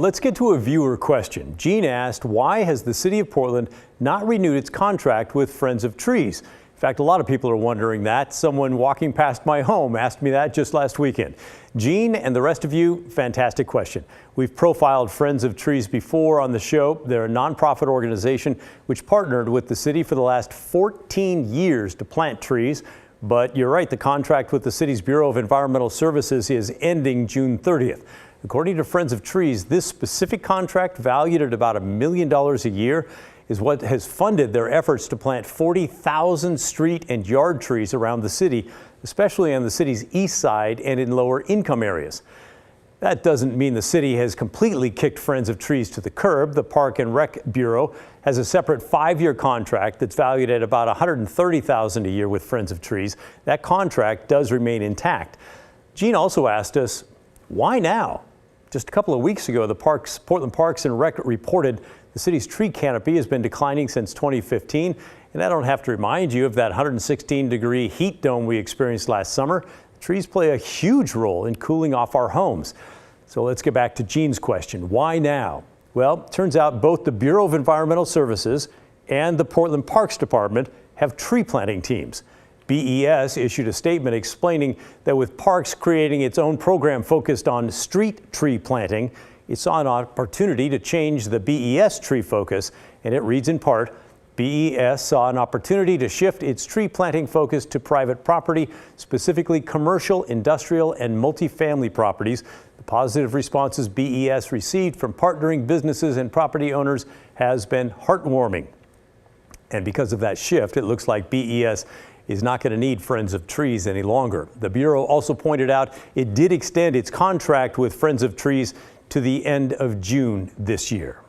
Let's get to a viewer question. Gene asked, why has the city of Portland not renewed its contract with Friends of Trees? In fact, a lot of people are wondering that. Someone walking past my home asked me that just last weekend. Gene and the rest of you, fantastic question. We've profiled Friends of Trees before on the show. They're a nonprofit organization which partnered with the city for the last 14 years to plant trees. But you're right, the contract with the city's Bureau of Environmental Services is ending June 30th. According to Friends of Trees, this specific contract, valued at about $1 million a year, is what has funded their efforts to plant 40,000 street and yard trees around the city, especially on the city's east side and in lower income areas. That doesn't mean the city has completely kicked Friends of Trees to the curb. The Park and Rec Bureau has a separate 5-year contract that's valued at about $130,000 a year with Friends of Trees. That contract does remain intact. Gene also asked us, why now? Just a couple of weeks ago, the Portland Parks and Rec reported the city's tree canopy has been declining since 2015. And I don't have to remind you of that 116-degree heat dome we experienced last summer. Trees play a huge role in cooling off our homes. So let's get back to Gene's question. Why now? Well, it turns out both the Bureau of Environmental Services and the Portland Parks Department have tree planting teams. BES issued a statement explaining that with Parks creating its own program focused on street tree planting, it saw an opportunity to change the BES tree focus, and it reads in part, BES saw an opportunity to shift its tree planting focus to private property, specifically commercial, industrial, and multifamily properties. The positive responses BES received from partnering businesses and property owners has been heartwarming. And because of that shift, it looks like BES is not going to need Friends of Trees any longer. The Bureau also pointed out it did extend its contract with Friends of Trees to the end of June this year.